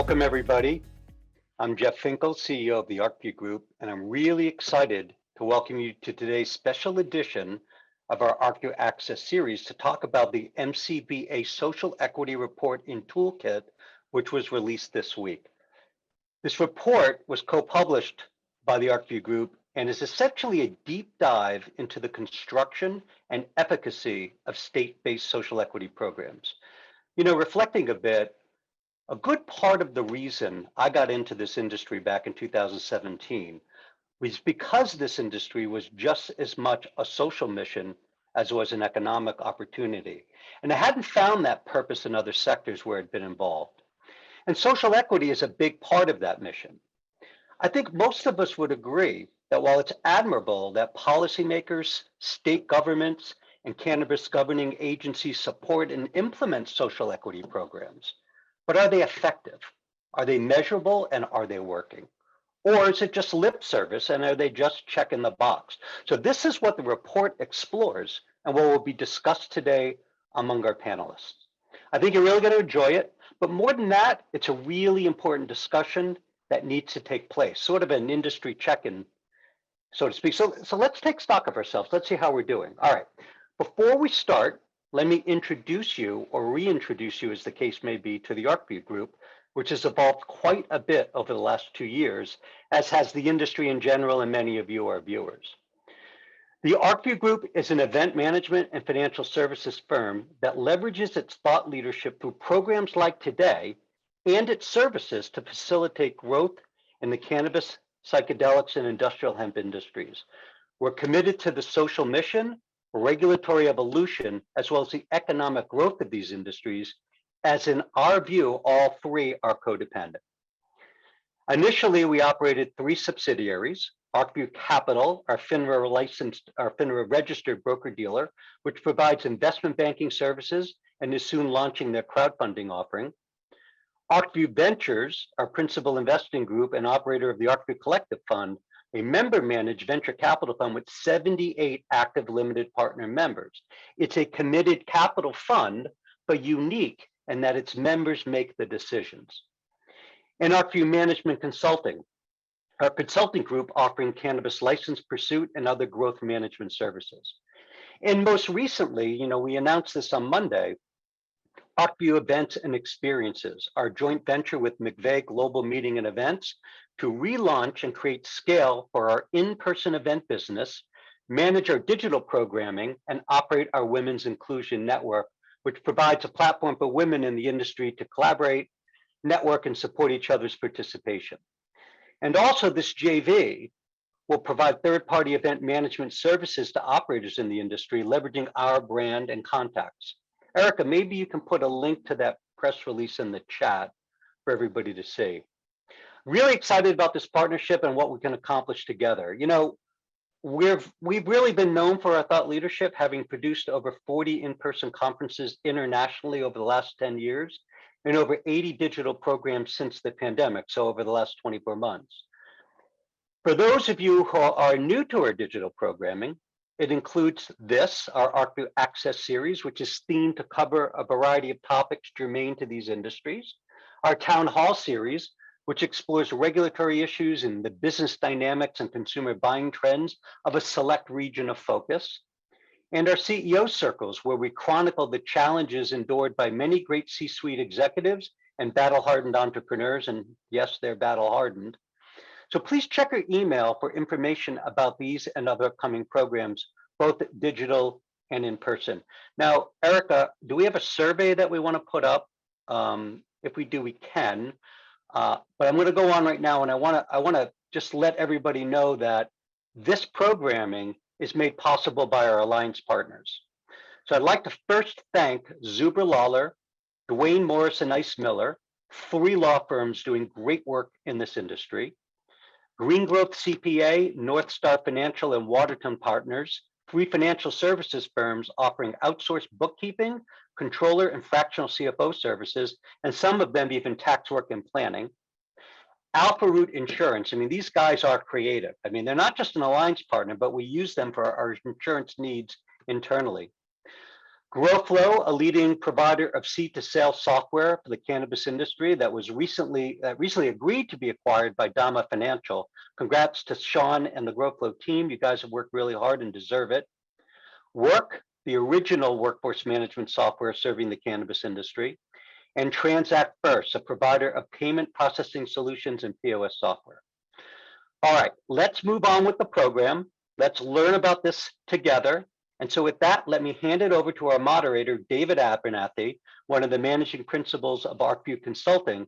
Welcome, everybody. I'm Jeff Finkel, CEO of the Arcview Group, and I'm really excited to welcome you to today's special edition of our Arcview Access series to talk about the MCBA Social Equity Report in Toolkit, which was released this week. This report was co-published by the Arcview Group and is essentially a deep dive into the construction and efficacy of state-based social equity programs. You know, reflecting a bit, a good part of the reason I got into this industry back in 2017 was because this industry was just as much a social mission as it was an economic opportunity. And I hadn't found that purpose in other sectors where I'd been involved. And social equity is a big part of that mission. I think most of us would agree that while it's admirable that policymakers, state governments, and cannabis governing agencies support and implement social equity programs, but are they effective? Are they measurable, and are they working? Or is it just lip service, and are they just checking the box? So this is what the report explores and what will be discussed today among our panelists. I think you're really going to enjoy it, but more than that, it's a really important discussion that needs to take place, sort of an industry check-in, so to speak. So let's take stock of ourselves. Let's see how we're doing. All right, before we start, let me introduce you, or reintroduce you as the case may be, to the Arcview Group, which has evolved quite a bit over the last 2 years, as has the industry in general and many of you, our viewers. The Arcview Group is an event management and financial services firm that leverages its thought leadership through programs like today and its services to facilitate growth in the cannabis, psychedelics, and industrial hemp industries. We're committed to the social mission, regulatory evolution, as well as the economic growth of these industries, as in our view, all three are codependent. Initially, we operated 3 subsidiaries: Arcview Capital, our FINRA registered broker-dealer, which provides investment banking services and is soon launching their crowdfunding offering; Arcview Ventures, our principal investing group and operator of the Arcview Collective Fund, a member-managed venture capital fund with 78 active limited partner members. It's a committed capital fund, but unique in that its members make the decisions. And Arcview Management Consulting, our consulting group offering cannabis license pursuit and other growth management services. And most recently, you know, we announced this on Monday, Arcview Events and Experiences, our joint venture with McVeigh Global Meeting and Events, to relaunch and create scale for our in-person event business, manage our digital programming, and operate our Women's Inclusion Network, which provides a platform for women in the industry to collaborate, network, and support each other's participation. And also, this JV will provide third-party event management services to operators in the industry, leveraging our brand and contacts. Erica, maybe you can put a link to that press release in the chat for everybody to see. Really excited about this partnership and what we can accomplish together. You know, we've really been known for our thought leadership, having produced over 40 in-person conferences internationally over the last 10 years and over 80 digital programs since the pandemic, so over the last 24 months. For those of you who are new to our digital programming, it includes this, our Arcview Access series, which is themed to cover a variety of topics germane to these industries, our Town Hall series, which explores regulatory issues and the business dynamics and consumer buying trends of a select region of focus, and our CEO circles, where we chronicle the challenges endured by many great C-suite executives and battle-hardened entrepreneurs, and yes, they're battle-hardened. So please check your email for information about these and other upcoming programs, both digital and in person. Now, Erica, do we have a survey that we want to put up? If we do, we can. But I'm going to go on right now, and I want to just let everybody know that this programming is made possible by our alliance partners. So I'd like to first thank Zuber Lawler, Dwayne Morris and Ice Miller, 3 law firms doing great work in this industry, Green Growth CPA, North Star Financial, and Waterton Partners, 3 financial services firms offering outsourced bookkeeping, controller, and fractional CFO services, and some of them even tax work and planning. Alpha Root Insurance, I mean, these guys are creative. I mean, they're not just an alliance partner, but we use them for our insurance needs internally. Growflow, a leading provider of seed-to-sale software for the cannabis industry that was recently agreed to be acquired by Dama Financial. Congrats to Sean and the Growflow team. You guys have worked really hard and deserve it. Work, the original workforce management software serving the cannabis industry. And Transact First, a provider of payment processing solutions and POS software. All right, let's move on with the program. Let's learn about this together. And so with that, let me hand it over to our moderator, David Abernathy, one of the managing principals of Arcview Consulting,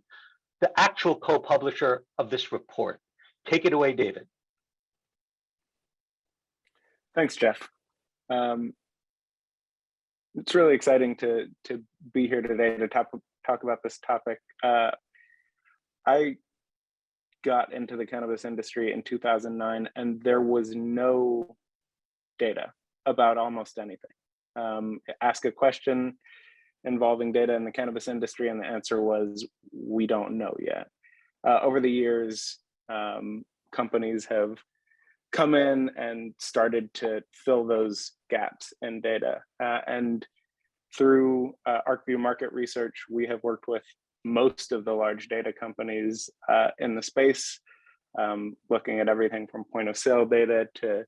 the actual co-publisher of this report. Take it away, David. Thanks, Jeff. It's really exciting to be here today to talk about this topic. I got into the cannabis industry in 2009, and there was no data about almost anything. Ask a question involving data in the cannabis industry, and the answer was, we don't know yet. Over the years, companies have come in and started to fill those gaps in data. And through Arcview market research, we have worked with most of the large data companies in the space, looking at everything from point of sale data to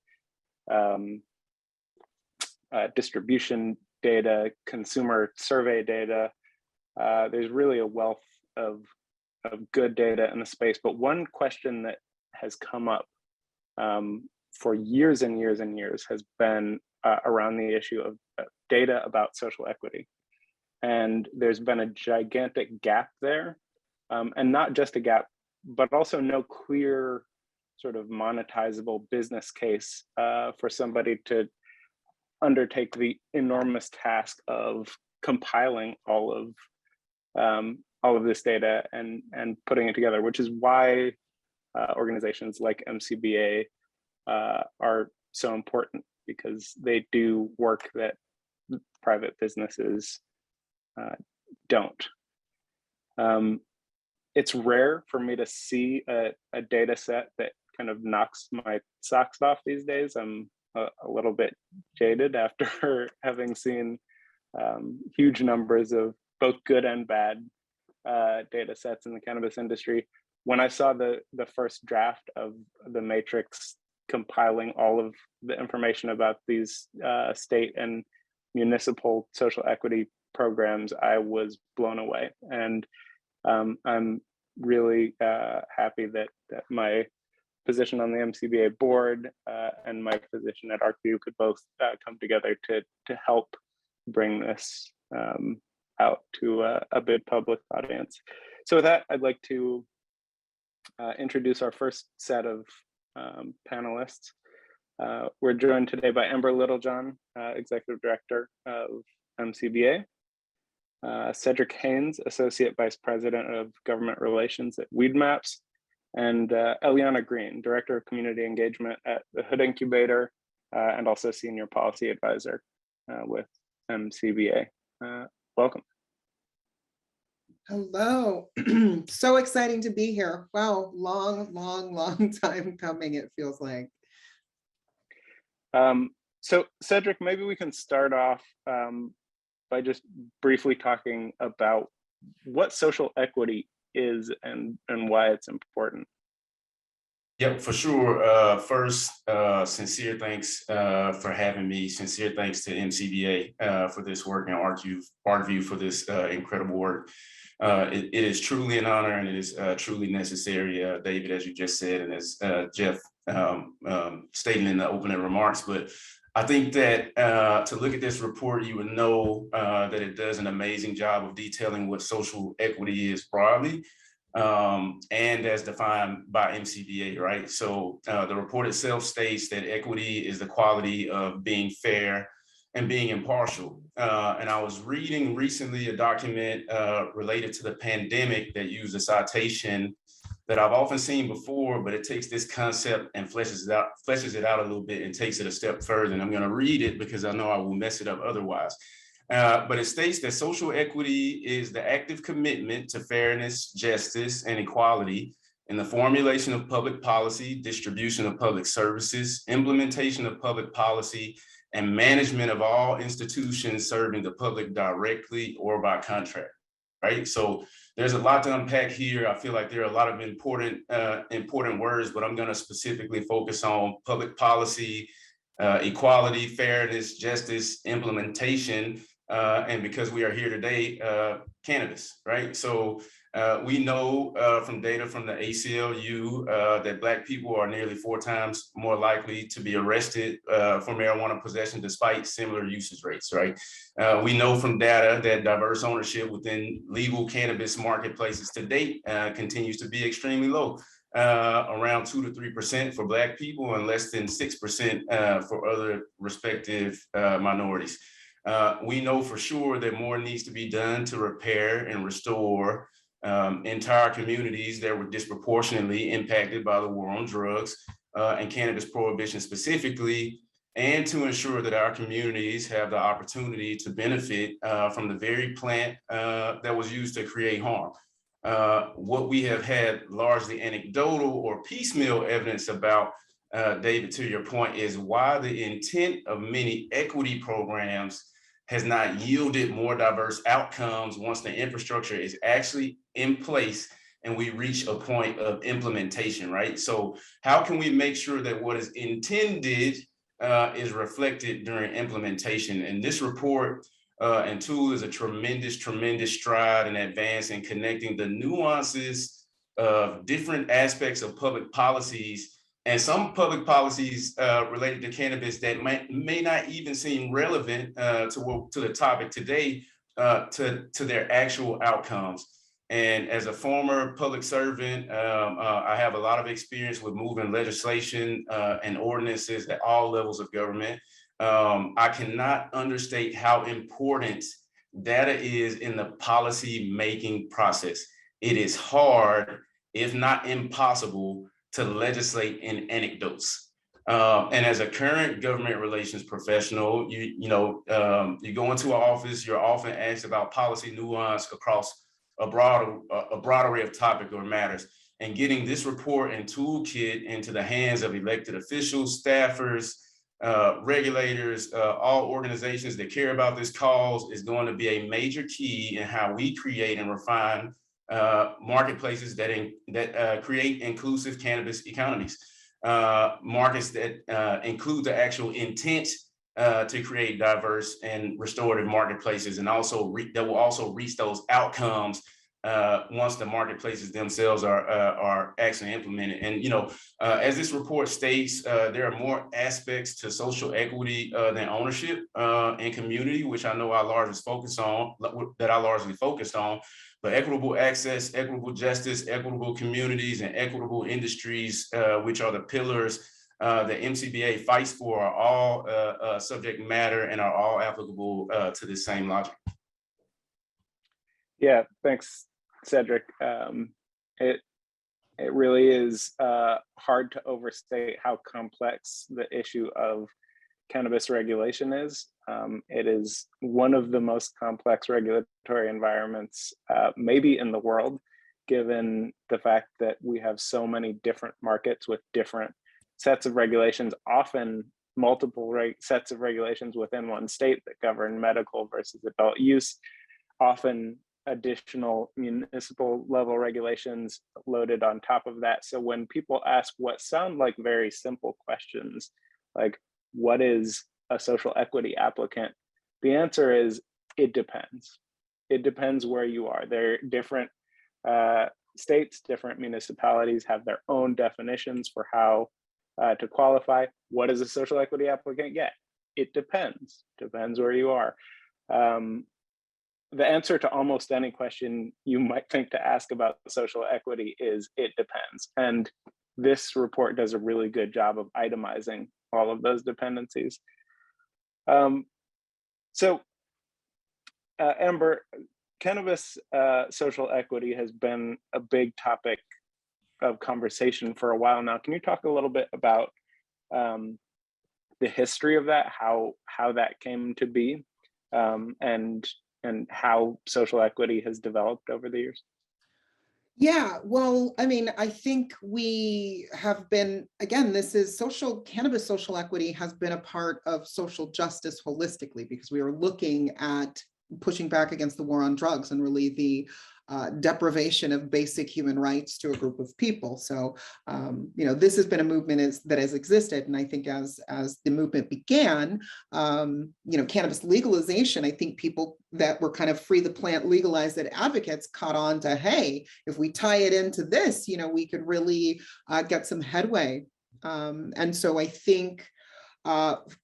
distribution data, consumer survey data. There's really a wealth of good data in the space. But one question that has come up for years and years and years has been around the issue of data about social equity. And there's been a gigantic gap there, and not just a gap, but also no clear sort of monetizable business case for somebody to undertake the enormous task of compiling all of this data and putting it together, which is why organizations like MCBA are so important, because they do work that private businesses don't. It's rare for me to see a data set that kind of knocks my socks off these days. I'm a little bit jaded after having seen huge numbers of both good and bad data sets in the cannabis industry. When I saw the first draft of the matrix compiling all of the information about these state and municipal social equity programs, I was blown away. And I'm really happy that my position on the MCBA board and my position at Arcview could both come together to help bring this out to a big public audience. So with that, I'd like to introduce our first set of panelists. We're joined today by Amber Littlejohn, Executive Director of MCBA, Cedric Haynes, Associate Vice President of Government Relations at Weedmaps, and Eliana Green, Director of Community Engagement at the Hood Incubator, and also Senior Policy Advisor with MCBA. Welcome. Hello. So exciting to be here. Wow, long time coming, it feels like. So Cedric, maybe we can start off by just briefly talking about what social equity is and why it's important. Yep, for sure. First, sincere thanks for having me. Sincere thanks to MCBA for this work and Arcview for this incredible work. It is truly an honor, and it is truly necessary, David, as you just said, and as Jeff stated in the opening remarks. But I think that to look at this report, you would know that it does an amazing job of detailing what social equity is broadly, and as defined by MCBA, right? So the report itself states that equity is the quality of being fair and being impartial. And I was reading recently a document related to the pandemic that used a citation that I've often seen before, but it takes this concept and fleshes it out a little bit and takes it a step further. And I'm going to read it because I know I will mess it up otherwise. But it states that social equity is the active commitment to fairness, justice, and equality in the formulation of public policy, distribution of public services, implementation of public policy, and management of all institutions serving the public directly or by contract, right? So there's a lot to unpack here. I feel like there are a lot of important words, but I'm going to specifically focus on public policy, equality, fairness, justice, implementation, and because we are here today, cannabis, right? So we know from data from the ACLU that Black people are nearly 4 times more likely to be arrested for marijuana possession despite similar usage rates, right? We know from data that diverse ownership within legal cannabis marketplaces to date continues to be extremely low, around 2 to 3% for Black people and less than 6% for other respective minorities. We know for sure that more needs to be done to repair and restore entire communities that were disproportionately impacted by the war on drugs and cannabis prohibition specifically, and to ensure that our communities have the opportunity to benefit from the very plant that was used to create harm. What we have had largely anecdotal or piecemeal evidence about, David, to your point, is why the intent of many equity programs has not yielded more diverse outcomes once the infrastructure is actually in place and we reach a point of implementation, right? So how can we make sure that what is intended is reflected during implementation? And this report and tool is a tremendous stride and advance in connecting the nuances of different aspects of public policies, and some public policies related to cannabis that may not even seem relevant to the topic today, to their actual outcomes. And as a former public servant, I have a lot of experience with moving legislation and ordinances at all levels of government. I cannot understate how important data is in the policy making process. It is hard, if not impossible, to legislate in anecdotes. And as a current government relations professional, you go into an office, you're often asked about policy nuance across a broad array of topics or matters. And getting this report and toolkit into the hands of elected officials, staffers, regulators, all organizations that care about this cause is going to be a major key in how we create and refine marketplaces that create inclusive cannabis economies, markets that include the actual intent to create diverse and restorative marketplaces, and also that will also reach those outcomes once the marketplaces themselves are actually implemented. And as this report states, there are more aspects to social equity than ownership and community, which I know I largely focused on. But equitable access, equitable justice, equitable communities, and equitable industries, which are the pillars that MCBA fights for, are all subject matter and are all applicable to the same logic. Yeah, thanks, Cedric. It really is hard to overstate how complex the issue of cannabis regulation is. It is one of the most complex regulatory environments maybe in the world, given the fact that we have so many different markets with different sets of regulations, often multiple sets of regulations within one state that govern medical versus adult use, often additional municipal level regulations loaded on top of that. So when people ask what sound like very simple questions, like what is a social equity applicant, the answer is it depends. It depends where you are. There are different states, different municipalities have their own definitions for how to qualify. What is a social equity applicant? Yeah, it depends where you are. The answer to almost any question you might think to ask about social equity is it depends. And this report does a really good job of itemizing all of those dependencies. Amber, cannabis social equity has been a big topic of conversation for a while now. Can you talk a little bit about the history of that, how that came to be, and how social equity has developed over the years? Yeah, well, I mean, I think we have been, again, this is cannabis social equity has been a part of social justice holistically, because we are looking at pushing back against the war on drugs and really the deprivation of basic human rights to a group of people. So, this has been a movement that has existed. And I think as the movement began, cannabis legalization, I think people that were kind of free the plant, legalized it advocates caught on to, hey, if we tie it into this, we could really get some headway. And so I think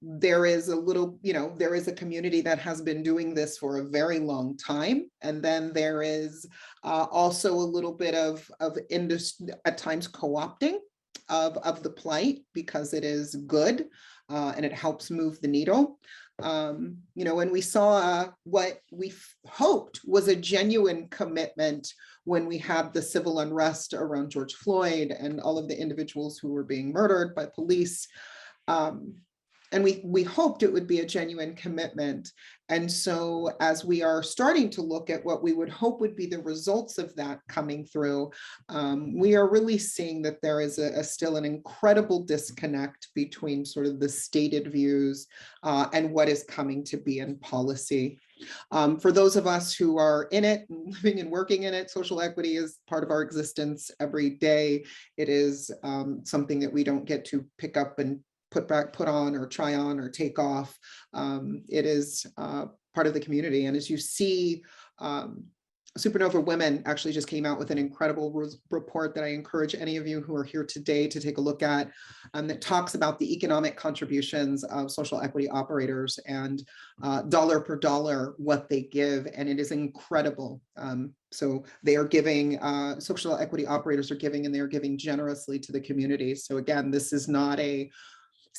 there is there is a community that has been doing this for a very long time. And then there is also a little bit of industry, at times co-opting of the plight, because it is good and it helps move the needle. When we saw what we hoped was a genuine commitment when we had the civil unrest around George Floyd and all of the individuals who were being murdered by police, and we hoped it would be a genuine commitment. And so as we are starting to look at what we would hope would be the results of that coming through, we are really seeing that there is still an incredible disconnect between sort of the stated views and what is coming to be in policy. For those of us who are in it, living and working in it, social equity is part of our existence every day. It is something that we don't get to pick up and put on or try on or take off. It is part of the community. And as you see, Supernova Women actually just came out with an incredible report that I encourage any of you who are here today to take a look at, that talks about the economic contributions of social equity operators and dollar per dollar what they give. And it is incredible. So they are giving, social equity operators are giving, and they are giving generously to the community. So again, this is not a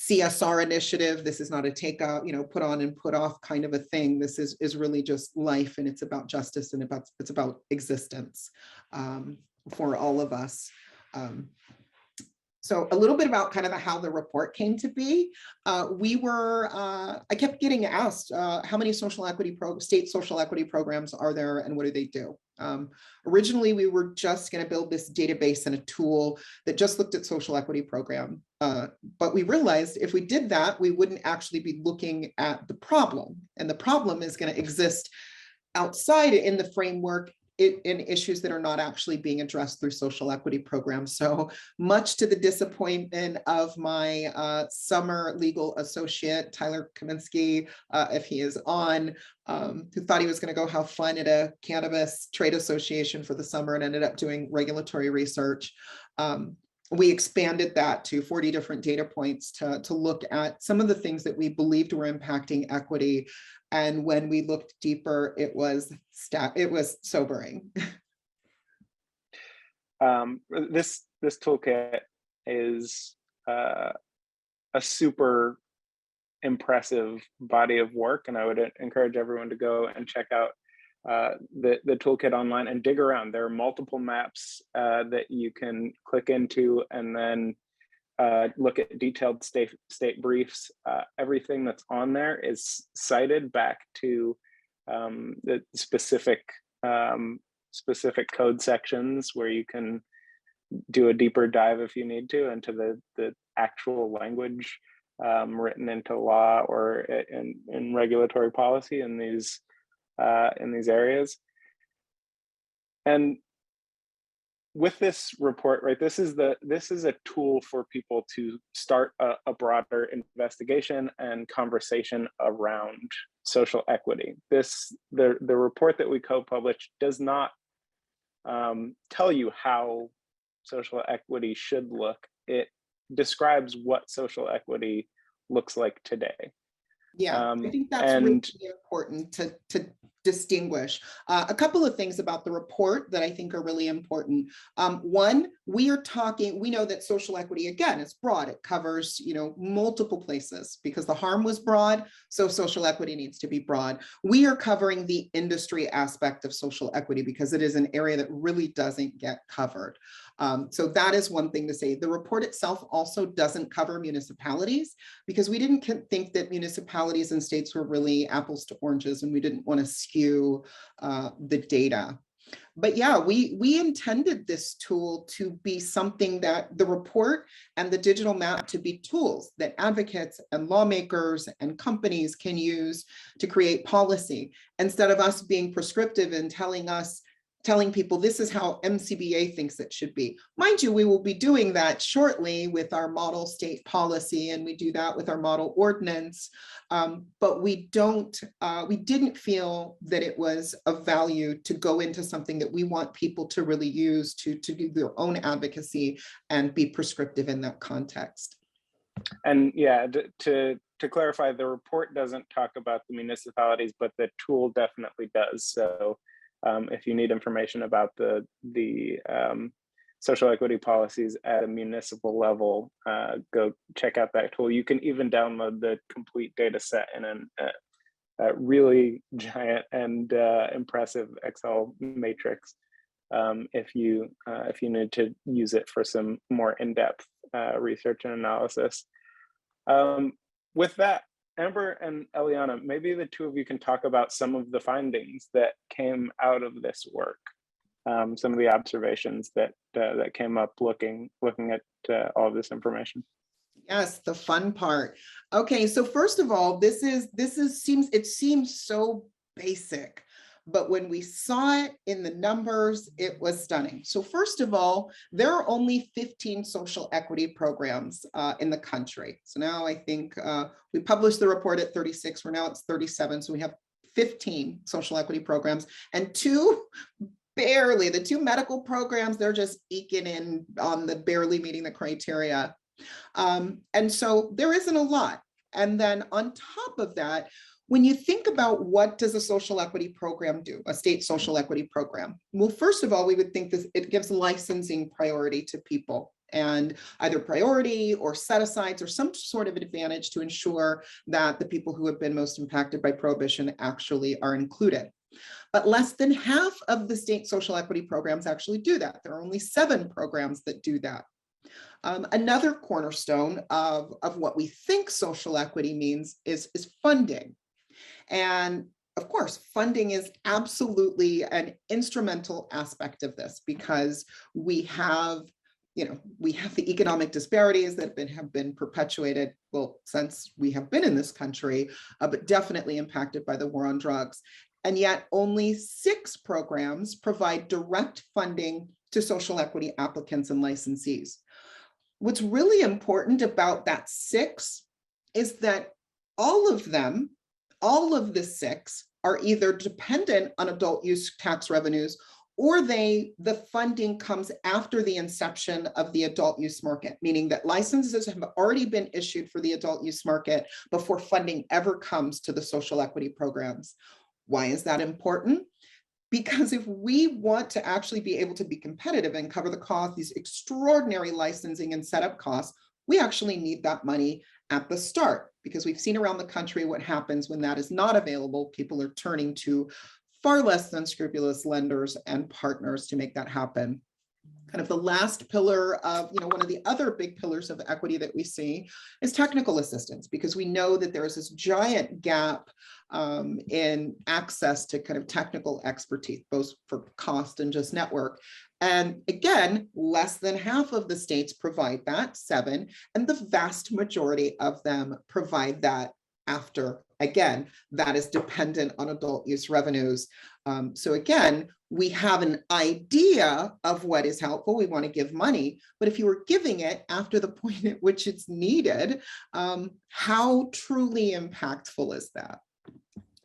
CSR initiative. This is not a take out, put on and put off kind of a thing. This is really just life, and it's about justice, and it's about existence for all of us. So a little bit about kind of how the report came to be. I kept getting asked, how many state social equity programs are there, and what do they do? Originally, we were just going to build this database and a tool that just looked at social equity program. But we realized if we did that, we wouldn't actually be looking at the problem. And the problem is going to exist outside in the framework in issues that are not actually being addressed through social equity programs. So much to the disappointment of my summer legal associate, Tyler Kaminsky, if he is on, who thought he was going to go have fun at a cannabis trade association for the summer and ended up doing regulatory research. We expanded that to 40 different data points to look at some of the things that we believed were impacting equity. And when we looked deeper, it was sobering. This toolkit is a super impressive body of work, and I would encourage everyone to go and check out the toolkit online and dig around. There are multiple maps that you can click into, and then look at detailed state briefs. Everything that's on there is cited back to the specific code sections, where you can do a deeper dive if you need to into the actual language written into law or in regulatory policy in these areas. And with this report, right, this is a tool for people to start a broader investigation and conversation around social equity. The report that we co-published does not tell you how social equity should look. It describes what social equity looks like today. Yeah, I think that's really important to distinguish. A couple of things about the report that I think are really important. One, we know that social equity, again, is broad. It covers, multiple places because the harm was broad, so social equity needs to be broad. We are covering the industry aspect of social equity because it is an area that really doesn't get covered. So that is one thing to say. The report itself also doesn't cover municipalities because we didn't think that municipalities and states were really apples to oranges, and we didn't want to skew the data. But yeah, we intended this tool to be something that the report and the digital map to be tools that advocates and lawmakers and companies can use to create policy, instead of us being prescriptive and telling people this is how MCBA thinks it should be. Mind you, we will be doing that shortly with our model state policy, and we do that with our model ordinance. But we didn't feel that it was of value to go into something that we want people to really use to do their own advocacy and be prescriptive in that context. And yeah, to clarify, the report doesn't talk about the municipalities, but the tool definitely does. So if you need information about the social equity policies at a municipal level, go check out that tool. You can even download the complete data set in a really giant and impressive Excel matrix if you need to use it for some more in-depth research and analysis. With that, Amber and Eliana, maybe the two of you can talk about some of the findings that came out of this work, some of the observations that came up looking at all of this information. Yes, the fun part. Okay, so first of all, it seems so basic, but when we saw it in the numbers, it was stunning. So first of all, there are only 15 social equity programs in the country. So now I think we published the report at 36, we're now at 37. So we have 15 social equity programs, and the two medical programs, they're just eking in on the barely meeting the criteria. And so there isn't a lot. And then on top of that, when you think about what does a social equity program do, a state social equity program? Well, first of all, we would think that it gives licensing priority to people, and either priority or set-asides or some sort of advantage to ensure that the people who have been most impacted by prohibition actually are included. But less than half of the state social equity programs actually do that. There are only 7 programs that do that. Another cornerstone of what we think social equity means is funding. And of course, funding is absolutely an instrumental aspect of this, because we have the economic disparities that have been perpetuated, well, since we have been in this country, but definitely impacted by the war on drugs. And yet only 6 programs provide direct funding to social equity applicants and licensees. What's really important about that 6 is that all of the 6 are either dependent on adult use tax revenues, or the funding comes after the inception of the adult use market, meaning that licenses have already been issued for the adult use market before funding ever comes to the social equity programs. Why is that important? Because if we want to actually be able to be competitive and cover the cost, these extraordinary licensing and setup costs, we actually need that money at the start, because we've seen around the country what happens when that is not available. People are turning to far less than scrupulous lenders and partners to make that happen. Kind of the last pillar of, one of the other big pillars of equity that we see is technical assistance, because we know that there is this giant gap in access to kind of technical expertise, both for cost and just network. And again, less than half of the states provide that, 7, and the vast majority of them provide that after. Again, that is dependent on adult use revenues. So again, we have an idea of what is helpful. We want to give money, but if you were giving it after the point at which it's needed, how truly impactful is that?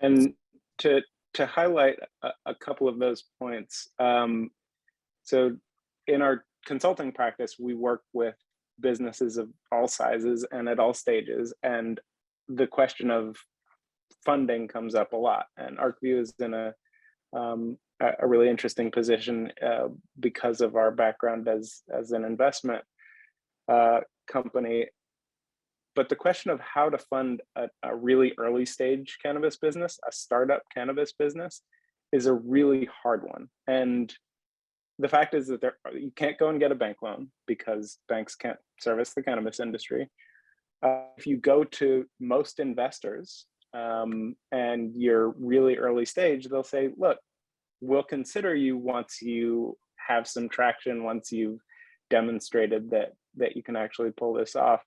And to highlight a couple of those points, so in our consulting practice, we work with businesses of all sizes and at all stages, and the question of funding comes up a lot. And Arcview is in a really interesting position because of our background as an investment company. But the question of how to fund a really early stage cannabis business, a startup cannabis business, is a really hard one. And the fact is that you can't go and get a bank loan because banks can't service the cannabis industry. If you go to most investors and you're really early stage, they'll say, look, we'll consider you once you have some traction, once you've demonstrated that you can actually pull this off.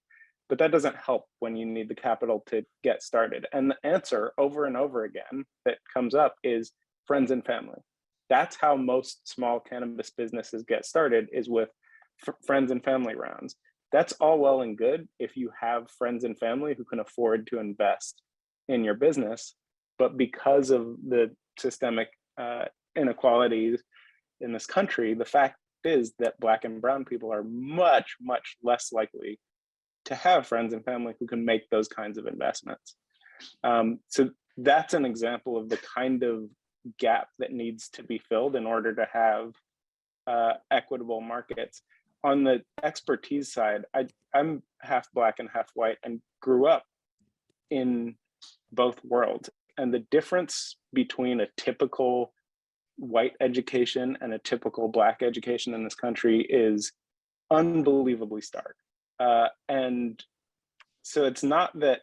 But that doesn't help when you need the capital to get started. And the answer over and over again that comes up is friends and family. That's how most small cannabis businesses get started, is with friends and family rounds. That's all well and good if you have friends and family who can afford to invest in your business. But because of the systemic inequalities in this country, the fact is that Black and brown people are much, much less likely to have friends and family who can make those kinds of investments. So that's an example of the kind of gap that needs to be filled in order to have equitable markets. On the expertise side, I'm half Black and half white and grew up in both worlds. And the difference between a typical white education and a typical Black education in this country is unbelievably stark. And so it's not that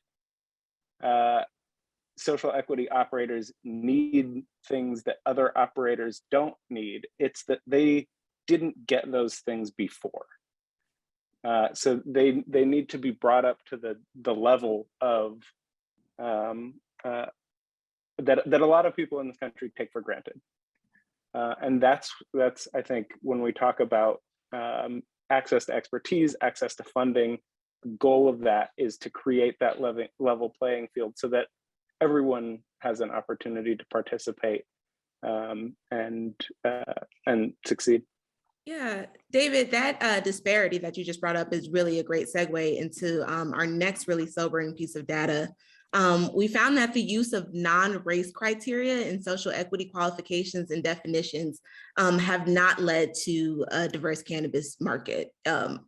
social equity operators need things that other operators don't need. It's that they didn't get those things before. So they need to be brought up to the level of that a lot of people in this country take for granted. And that's I think when we talk about access to expertise, access to funding, the goal of that is to create that level playing field so that everyone has an opportunity to participate and succeed. Yeah, David, that disparity that you just brought up is really a great segue into our next really sobering piece of data. We found that the use of non-race criteria in social equity qualifications and definitions have not led to a diverse cannabis market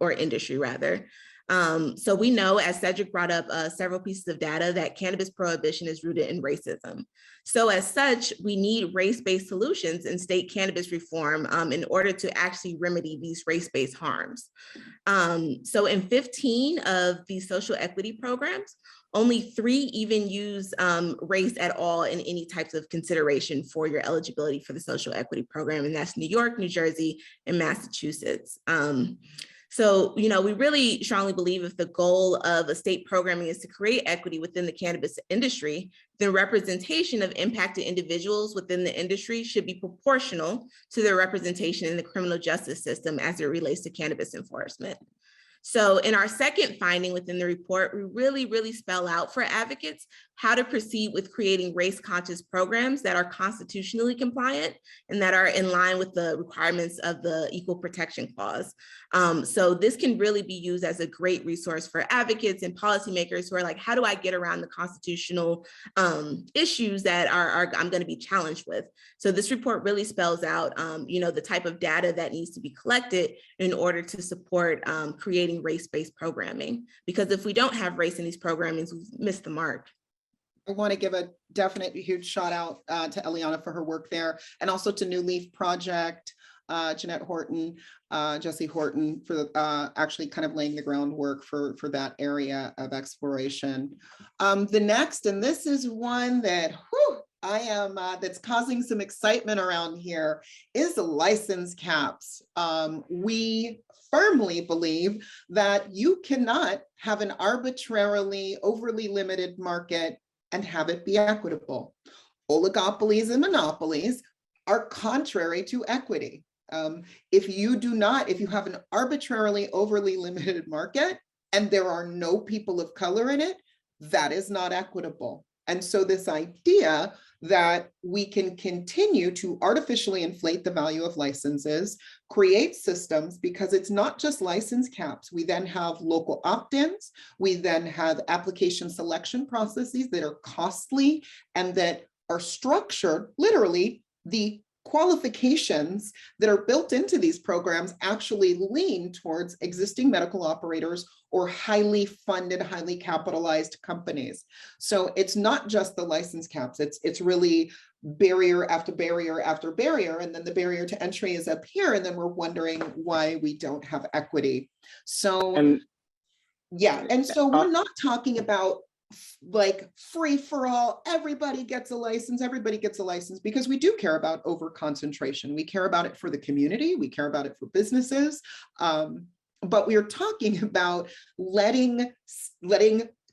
or industry rather. So we know, as Cedric brought up several pieces of data, that cannabis prohibition is rooted in racism. So as such, we need race-based solutions in state cannabis reform in order to actually remedy these race-based harms. So in 15 of these social equity programs, only 3 even use race at all in any types of consideration for your eligibility for the social equity program, and that's New York, New Jersey, and Massachusetts. So, we really strongly believe if the goal of a state programming is to create equity within the cannabis industry, then representation of impacted individuals within the industry should be proportional to their representation in the criminal justice system as it relates to cannabis enforcement. So in our second finding within the report, we really spell out for advocates how to proceed with creating race-conscious programs that are constitutionally compliant and that are in line with the requirements of the Equal Protection Clause. So this can really be used as a great resource for advocates and policymakers who are like, how do I get around the constitutional issues that I'm going to be challenged with? So this report really spells out, the type of data that needs to be collected in order to support creating race-based programming. Because if we don't have race in these programmings, we've missed the mark. I want to give a definite huge shout out to Eliana for her work there, and also to New Leaf Project, Jeanette Horton, Jesse Horton for actually kind of laying the groundwork for that area of exploration. The next, and this is one that that's causing some excitement around here, is the license caps. We firmly believe that you cannot have an arbitrarily overly limited market and have it be equitable. Oligopolies and monopolies are contrary to equity. If you have an arbitrarily overly limited market and there are no people of color in it, that is not equitable. And so this idea that we can continue to artificially inflate the value of licenses, create systems, because it's not just license caps. We then have local opt-ins. We then have application selection processes that are costly and that are structured, literally, the qualifications that are built into these programs actually lean towards existing medical operators or highly funded, highly capitalized companies. So it's not just the license caps, it's really barrier after barrier after barrier, and then the barrier to entry is up here, and then we're wondering why we don't have equity. So, so we're not talking about like free for all, everybody gets a license, because we do care about over concentration. We care about it for the community, we care about it for businesses, but we are talking about letting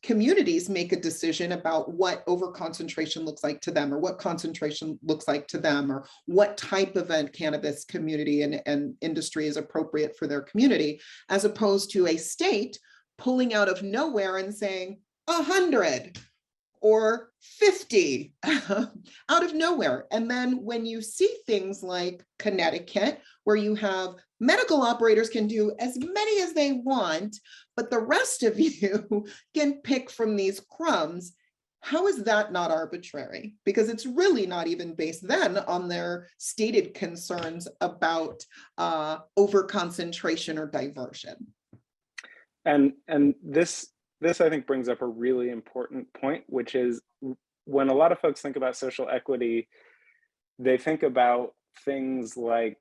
communities make a decision about what over-concentration looks like to them, or what concentration looks like to them, or what type of a cannabis community and industry is appropriate for their community, as opposed to a state pulling out of nowhere and saying 100 or 50 out of nowhere. And then when you see things like Connecticut, where you have medical operators can do as many as they want, but the rest of you can pick from these crumbs, how is that not arbitrary? Because it's really not even based then on their stated concerns about over-concentration or diversion. And this I think brings up a really important point, which is when a lot of folks think about social equity, they think about things like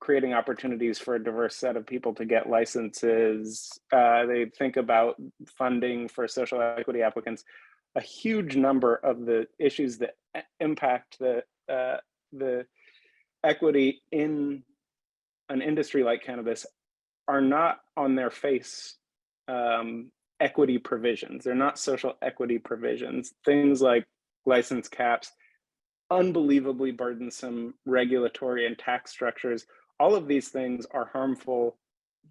creating opportunities for a diverse set of people to get licenses. They think about funding for social equity applicants. A huge number of the issues that impact the equity in an industry like cannabis are not on their face equity provisions. They're not social equity provisions. Things like license caps, unbelievably burdensome regulatory and tax structures. All of these things are harmful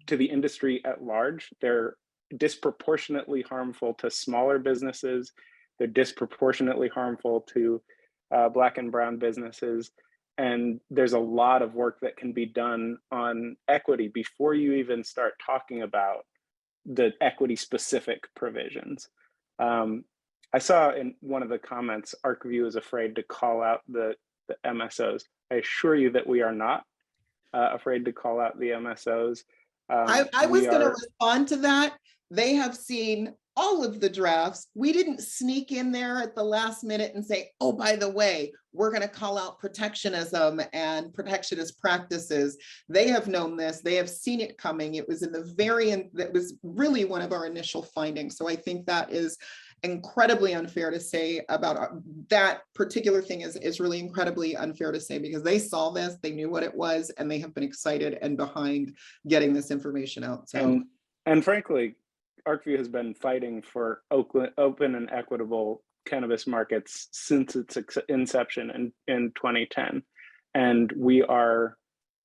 to the industry at large. They're disproportionately harmful to smaller businesses. They're disproportionately harmful to Black and brown businesses. And there's a lot of work that can be done on equity before you even start talking about the equity specific provisions. I saw in one of the comments, Arcview is afraid to call out the MSOs. I assure you that we are not afraid to call out the MSOs. I was going to respond to that. They have seen all of the drafts. We didn't sneak in there at the last minute and say, oh, by the way, we're going to call out protectionism and protectionist practices. They have known this. They have seen it coming. It was in the variant that was really one of our initial findings. So I think that is incredibly unfair to say about that particular thing is really incredibly unfair to say, because they saw this, they knew what it was, and they have been excited and behind getting this information out. So, and frankly, Arcview has been fighting for open and equitable cannabis markets since its inception in 2010. And we are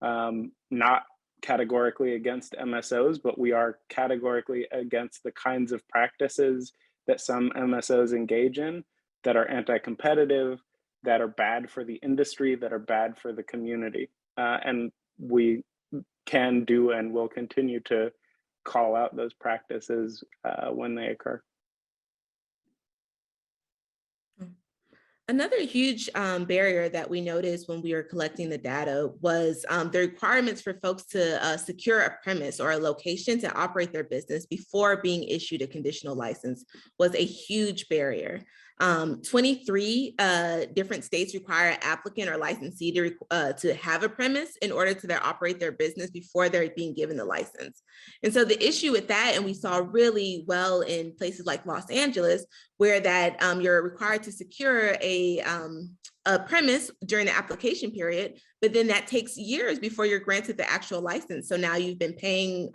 not categorically against MSOs, but we are categorically against the kinds of practices that some MSOs engage in that are anti-competitive, that are bad for the industry, that are bad for the community. And we can do and will continue to call out those practices when they occur. Another huge barrier that we noticed when we were collecting the data was the requirements for folks to secure a premise or a location to operate their business before being issued a conditional license was a huge barrier. 23 different states require an applicant or licensee to have a premise in order to operate their business before they're being given the license. And so the issue with that, and we saw really well in places like Los Angeles, where that you're required to secure a premise during the application period, but then that takes years before you're granted the actual license. So now you've been paying,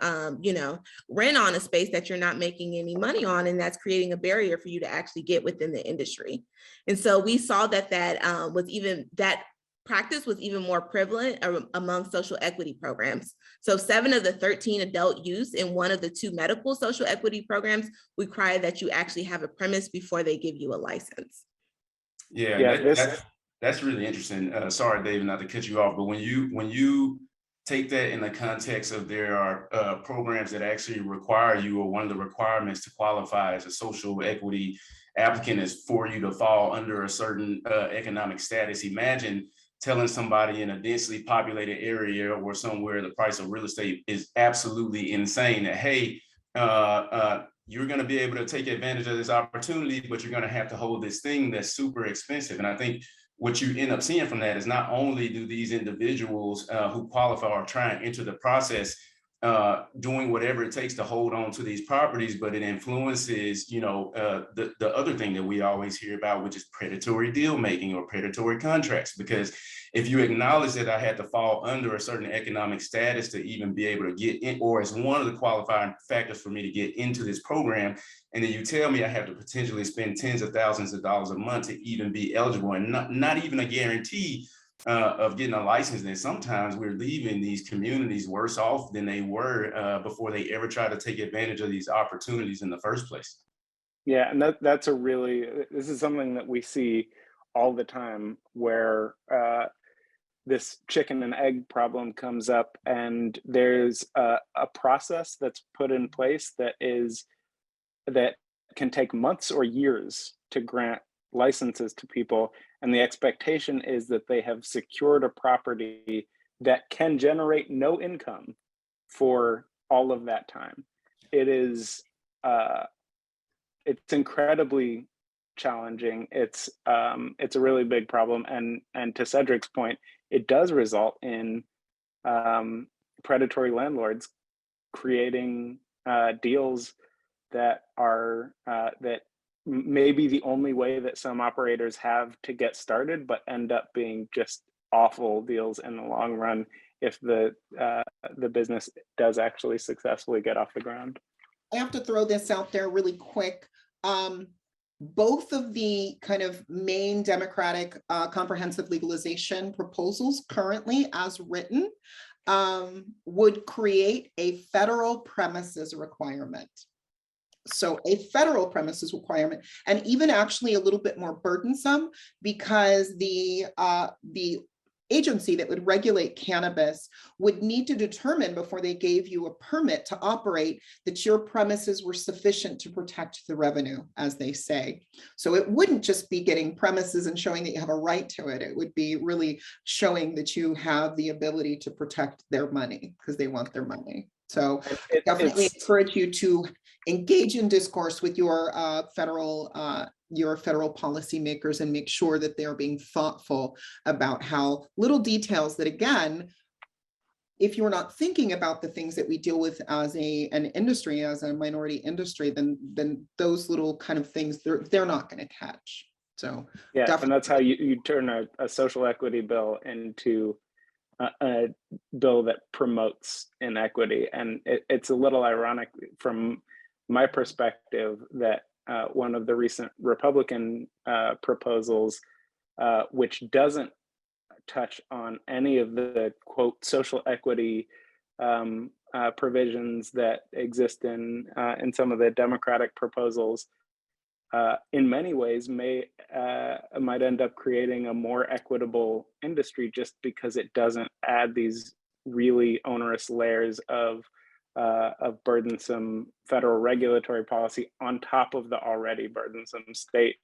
rent on a space that you're not making any money on, and that's creating a barrier for you to actually get within the industry. And so we saw that that practice was even more prevalent among social equity programs. So 7 of the 13 adult use and 1 of the 2 medical social equity programs require that you actually have a premise before they give you a license. That's really interesting. Sorry, David, not to cut you off, but when you take that in the context of there are programs that actually require you, or one of the requirements to qualify as a social equity applicant is for you to fall under a certain economic status. Imagine telling somebody in a densely populated area or somewhere the price of real estate is absolutely insane that, hey, you're going to be able to take advantage of this opportunity, but you're going to have to hold this thing that's super expensive. And I think what you end up seeing from that is not only do these individuals who qualify or try and enter the process doing whatever it takes to hold on to these properties, but it influences, the other thing that we always hear about, which is predatory deal making or predatory contracts. Because if you acknowledge that I had to fall under a certain economic status to even be able to get in, or as one of the qualifying factors for me to get into this program, and then you tell me I have to potentially spend tens of thousands of dollars a month to even be eligible, and not even a guarantee of getting a license, then sometimes we're leaving these communities worse off than they were before they ever try to take advantage of these opportunities in the first place. Yeah, and this is something that we see all the time, where this chicken and egg problem comes up, and there's a process that's put in place that can take months or years to grant licenses to people, and the expectation is that they have secured a property that can generate no income for all of that time. It's incredibly challenging. It's a really big problem, and to Cedric's point, it does result in predatory landlords creating deals that are that may be the only way that some operators have to get started, but end up being just awful deals in the long run if the business does actually successfully get off the ground. I have to throw this out there really quick. Both of the kind of main Democratic comprehensive legalization proposals currently as written would create a federal premises requirement. So a federal premises requirement, and even actually a little bit more burdensome, because the agency that would regulate cannabis would need to determine before they gave you a permit to operate that your premises were sufficient to protect the revenue, as they say. So it wouldn't just be getting premises and showing that you have a right to it. It would be really showing that you have the ability to protect their money because they want their money. So definitely encourage you to engage in discourse with your federal policymakers and make sure that they're being thoughtful about how little details that, again, if you're not thinking about the things that we deal with as an industry, as a minority industry, then those little kind of things, they're not going to catch. So yeah, definitely. And that's how you turn a social equity bill into a bill that promotes inequity. And it's a little ironic from my perspective that one of the recent Republican proposals, which doesn't touch on any of the quote social equity provisions that exist in some of the Democratic proposals, in many ways might end up creating a more equitable industry, just because it doesn't add these really onerous layers of burdensome federal regulatory policy on top of the already burdensome state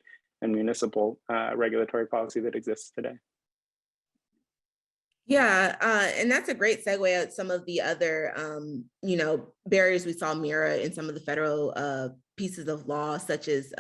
and municipal regulatory policy that exists today. Yeah, and that's a great segue at some of the other, barriers we saw mirror in some of the federal pieces of law, such as,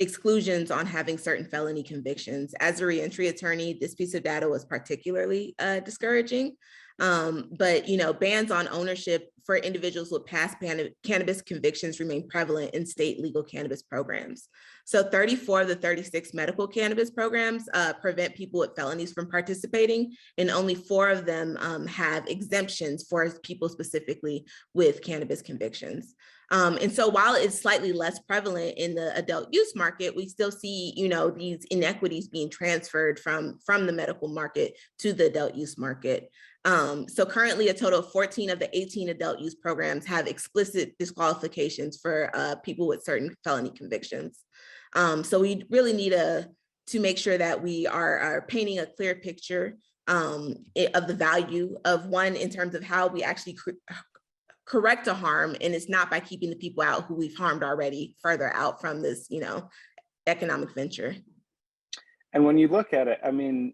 exclusions on having certain felony convictions. As a reentry attorney, this piece of data was particularly discouraging. But bans on ownership for individuals with past cannabis convictions remain prevalent in state legal cannabis programs. So 34 of the 36 medical cannabis programs prevent people with felonies from participating, and only 4 of them have exemptions for people specifically with cannabis convictions. And so while it's slightly less prevalent in the adult use market, we still see, these inequities being transferred from the medical market to the adult use market. So currently a total of 14 of the 18 adult use programs have explicit disqualifications for people with certain felony convictions. So we really need to make sure that we are painting a clear picture of the value of one in terms of how we actually correct a harm, and it's not by keeping the people out who we've harmed already further out from this, economic venture. And when you look at it, I mean,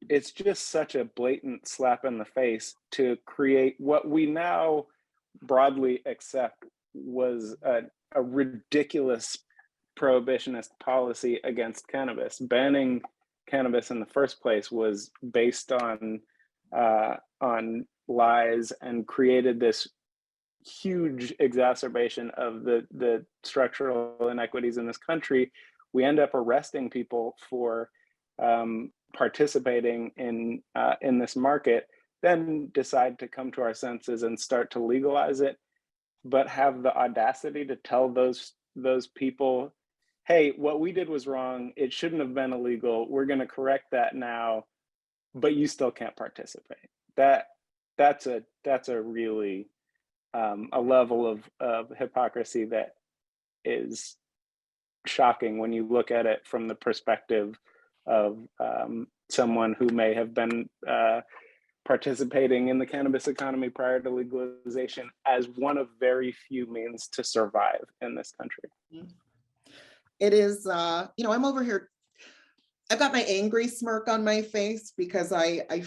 it's just such a blatant slap in the face to create what we now broadly accept was a ridiculous prohibitionist policy against cannabis. Banning cannabis in the first place was based on on lies and created this huge exacerbation of the structural inequities in this country, we end up arresting people for participating in this market, then decide to come to our senses and start to legalize it, but have the audacity to tell those people, hey, what we did was wrong. It shouldn't have been illegal. We're going to correct that now, but you still can't participate. That's a really a level of hypocrisy that is shocking when you look at it from the perspective of someone who may have been participating in the cannabis economy prior to legalization as one of very few means to survive in this country. It is, I'm over here, I've got my angry smirk on my face because I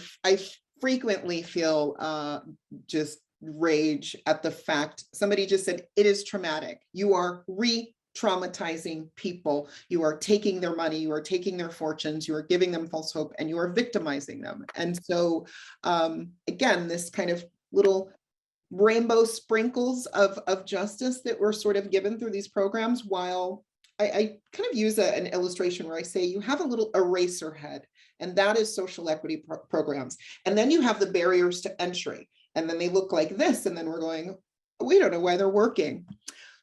frequently feel just rage at the fact somebody just said it is traumatic. You are re-traumatizing people. You are taking their money, you are taking their fortunes, you are giving them false hope, and you are victimizing them. And so again, this kind of little rainbow sprinkles of justice that we're sort of given through these programs, while I kind of use an illustration where I say you have a little eraser head, and that is social equity programs. And then you have the barriers to entry, and then they look like this, and then we're going, we don't know why they're working.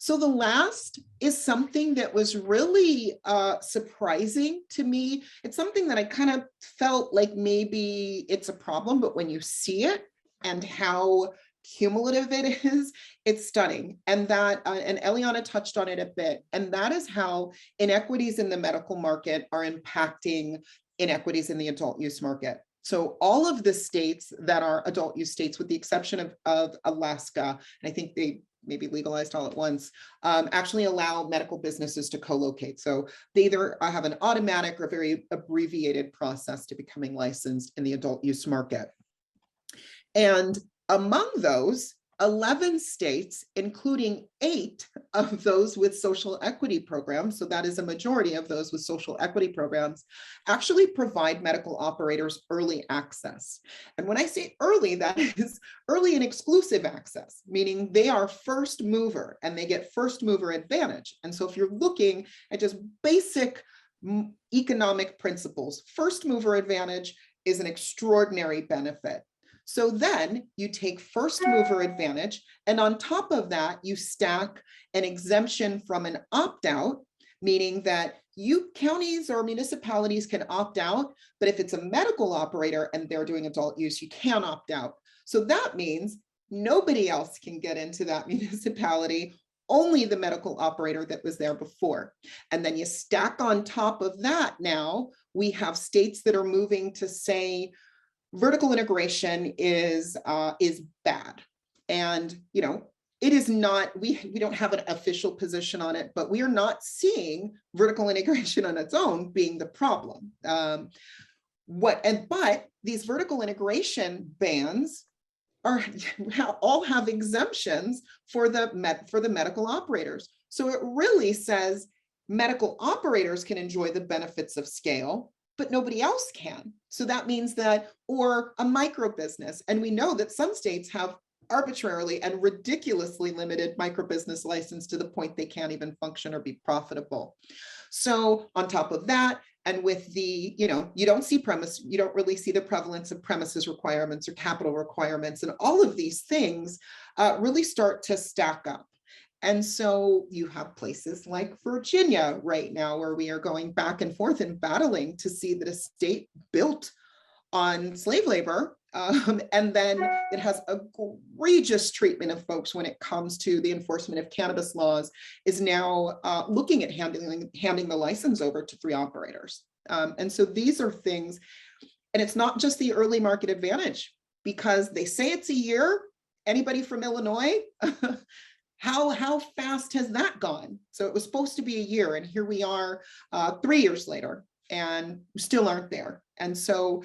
So the last is something that was really surprising to me. It's something that I kind of felt like maybe it's a problem, but when you see it and how cumulative it is, it's stunning. And that, and Eliana touched on it a bit, and that is how inequities in the medical market are impacting inequities in the adult use market. So all of the states that are adult use states, with the exception of Alaska, and I think they maybe legalized all at once, actually allow medical businesses to co-locate. So they either have an automatic or very abbreviated process to becoming licensed in the adult use market. And among those, 11 states, including 8 of those with social equity programs, so that is a majority of those with social equity programs, actually provide medical operators early access. And when I say early, that is early and exclusive access, meaning they are first mover and they get first mover advantage. And so if you're looking at just basic economic principles, first mover advantage is an extraordinary benefit. So then you take first mover advantage, and on top of that, you stack an exemption from an opt-out, meaning that you counties or municipalities can opt out, but if it's a medical operator and they're doing adult use, you can't opt out. So that means nobody else can get into that municipality, only the medical operator that was there before. And then you stack on top of that, now we have states that are moving to say, vertical integration is bad. And, it is not, we don't have an official position on it, but we are not seeing vertical integration on its own being the problem. But these vertical integration bans all have exemptions for the medical operators. So it really says medical operators can enjoy the benefits of scale, but nobody else can. So that means that, or a micro business. And we know that some states have arbitrarily and ridiculously limited micro business license to the point they can't even function or be profitable. So on top of that, and with the, you don't really see the prevalence of premises requirements or capital requirements, and all of these things really start to stack up. And so you have places like Virginia right now, where we are going back and forth and battling to see that a state built on slave labor, and then it has egregious treatment of folks when it comes to the enforcement of cannabis laws, is now looking at handing the license over to 3 operators. And so these are things, and it's not just the early market advantage, because they say it's a year. Anybody from Illinois? How fast has that gone? So it was supposed to be a year, and here we are 3 years later, and still aren't there. And so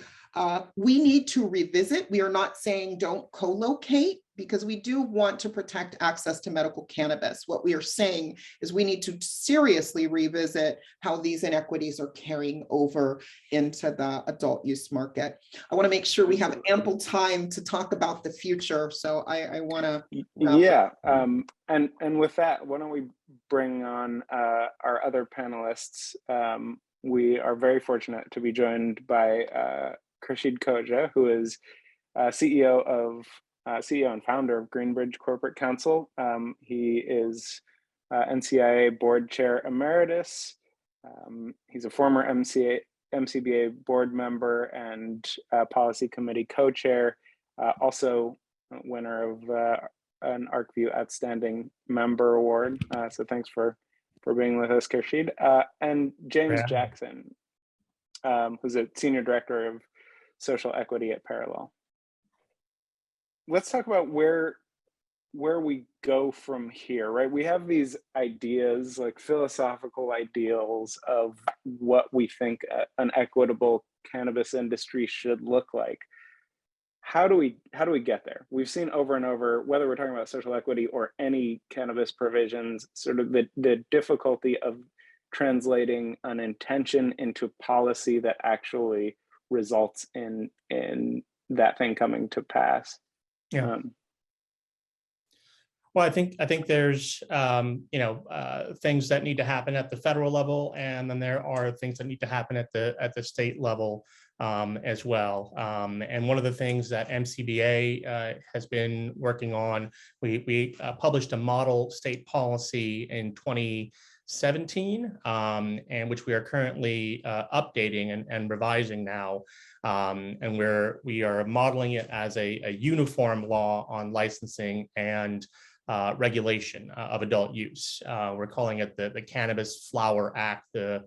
we need to revisit. We are not saying don't co-locate, because we do want to protect access to medical cannabis. What we are saying is we need to seriously revisit how these inequities are carrying over into the adult use market. I want to make sure we have ample time to talk about the future. So I want to. Yeah, and with that, why don't we bring on our other panelists? We are very fortunate to be joined by Khurshid Khoja, who is CEO and founder of Greenbridge Corporate Counsel. He is NCIA Board Chair Emeritus. He's a former MCBA board member and Policy Committee co-chair, also winner of an Arcview Outstanding Member Award. So thanks for being with us, Khurshid. And James Jackson, who's a Senior Director of Social Equity at Parallel. Let's talk about where we go from here, right? We have these ideas, like philosophical ideals of what we think an equitable cannabis industry should look like. How do we get there? We've seen over and over, whether we're talking about social equity or any cannabis provisions, sort of the difficulty of translating an intention into policy that actually results in that thing coming to pass. Yeah. Well, I think there's things that need to happen at the federal level, and then there are things that need to happen at the state level as well. And one of the things that MCBA has been working on, we published a model state policy in 2017, and which we are currently updating and revising now. And we are modeling it as a uniform law on licensing and regulation of adult use. We're calling it the Cannabis Flower Act, the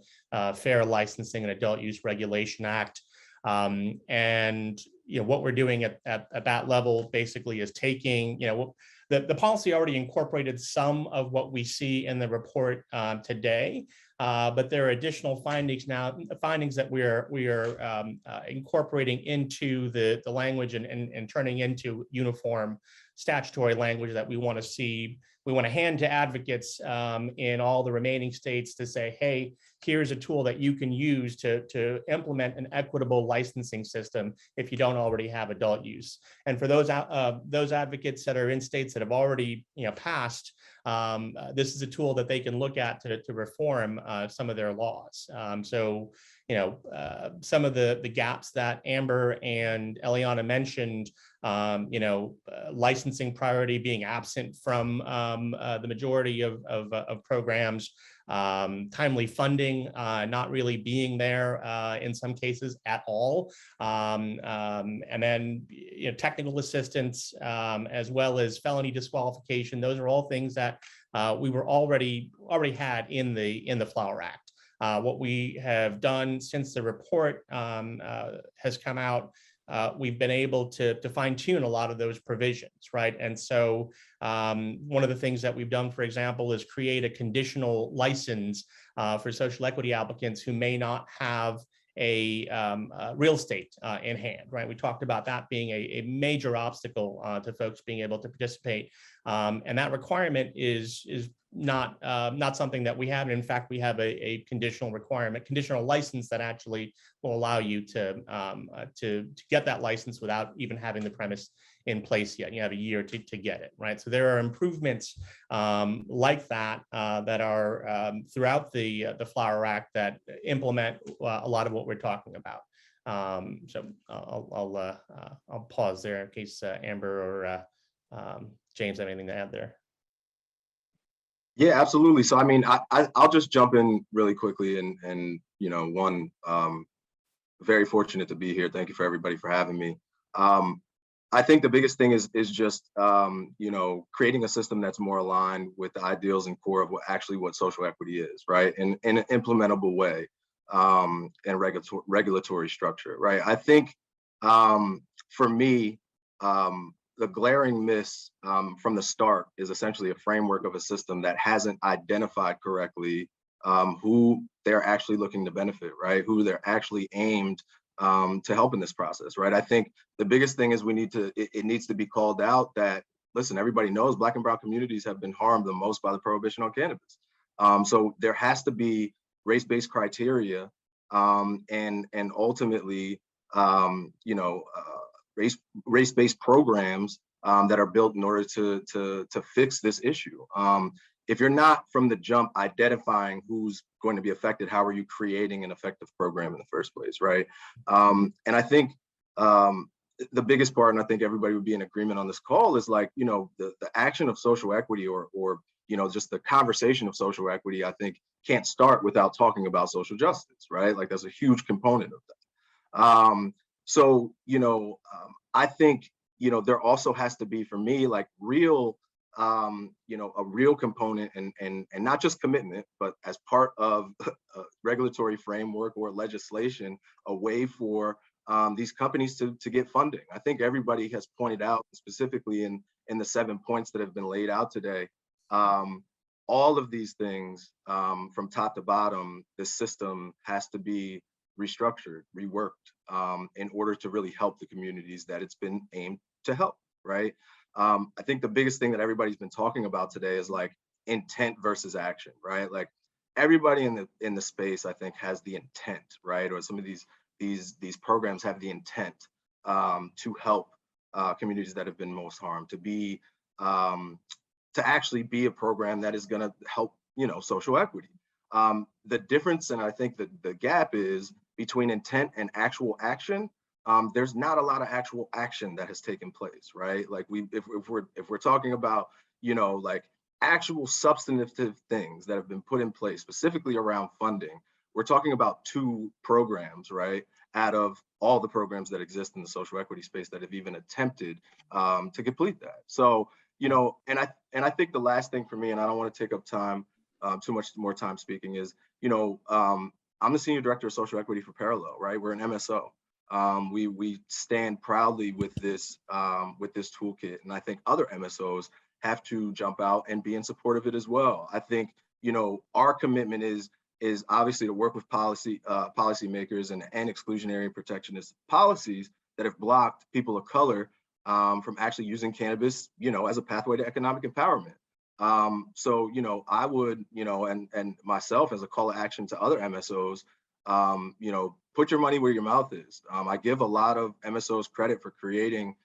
Fair Licensing and Adult Use Regulation Act. And what we're doing at that level basically is taking, the policy already incorporated some of what we see in the report today, but there are additional findings now, findings that we are incorporating into the language and turning into uniform statutory language that we want to see. We want to hand to advocates in all the remaining states to say, hey, here's a tool that you can use to implement an equitable licensing system if you don't already have adult use. And for those advocates that are in states that have already passed, this is a tool that they can look at to reform some of their laws. So some of the gaps that Amber and Eliana mentioned, licensing priority being absent from the majority of programs, timely funding not really being there in some cases at all, and then technical assistance as well as felony disqualification. Those are all things that we were already had in the Flower Act. What we have done since the report has come out, we've been able to fine-tune a lot of those provisions, right? And so one of the things that we've done, for example, is create a conditional license for social equity applicants who may not have a real estate in hand, right? We talked about that being a major obstacle to folks being able to participate. And that requirement is not something that we have. In fact, we have a conditional license that actually will allow you to get that license without even having the premise in place yet. You have a year to get it, right? So there are improvements like that that are throughout the Flower Act that implement a lot of what we're talking about. So I'll pause there in case Amber or James have anything to add there. Yeah, absolutely. So I mean, I'll just jump in really quickly, and one, very fortunate to be here. Thank you for everybody for having me. I think the biggest thing is just creating a system that's more aligned with the ideals and core of what social equity is, right? In an implementable way, and regulatory structure, right? I think for me, the glaring miss from the start is essentially a framework of a system that hasn't identified correctly who they're actually looking to benefit, right? Who they're actually aimed to help in this process, right? I think the biggest thing is it needs to be called out that, listen, everybody knows Black and brown communities have been harmed the most by the prohibition on cannabis. So there has to be race-based criteria and ultimately, race-based programs that are built in order to fix this issue. If you're not from the jump identifying who's going to be affected, how are you creating an effective program in the first place, right? And I think the biggest part, and I think everybody would be in agreement on this call, is like, the action of social equity or just the conversation of social equity, I think can't start without talking about social justice, right? Like, that's a huge component of that. I think, there also has to be, for me, like real, a real component and not just commitment, but as part of a regulatory framework or legislation, a way for these companies to get funding. I think everybody has pointed out, specifically in the 7 points that have been laid out today, all of these things from top to bottom, this system has to be restructured, reworked in order to really help the communities that it's been aimed to help, right? I think the biggest thing that everybody's been talking about today is like intent versus action, right? Like, everybody in the space, I think, has the intent, right? Or some of these programs have the intent to help communities that have been most harmed, to actually be a program that is going to help, social equity. The difference, and I think that the gap is between intent and actual action. There's not a lot of actual action that has taken place, right? Like, if we're talking about, like actual substantive things that have been put in place specifically around funding, we're talking about 2 programs, right, out of all the programs that exist in the social equity space that have even attempted to complete that. So, and I think the last thing for me, and I don't want to take up time, too much more time speaking, is, I'm the senior director of social equity for Parallel, right? We're an MSO. We stand proudly with this toolkit, and I think other MSOs have to jump out and be in support of it as well. I think, our commitment is obviously to work with policymakers and exclusionary and protectionist policies that have blocked people of color from actually using cannabis, as a pathway to economic empowerment. So, I would, and myself, as a call to action to other MSOs, put your money where your mouth is. I give a lot of MSOs credit for creating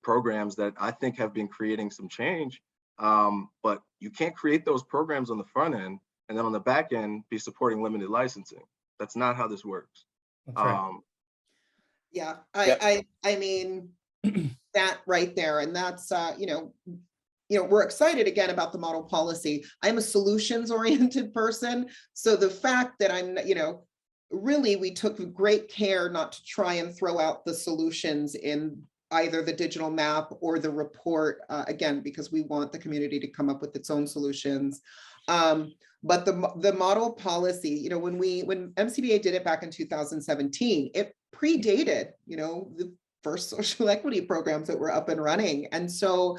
programs that I think have been creating some change, but you can't create those programs on the front end and then on the back end be supporting limited licensing. That's not how this works. Right. Yeah, I mean, that right there, and that's, we're excited again about the model policy. I'm a solutions-oriented person, so the fact that I'm, really, we took great care not to try and throw out the solutions in either the digital map or the report, again, because we want the community to come up with its own solutions. But the model policy, when MCBA did it back in 2017, it predated, the first social equity programs that were up and running. And so,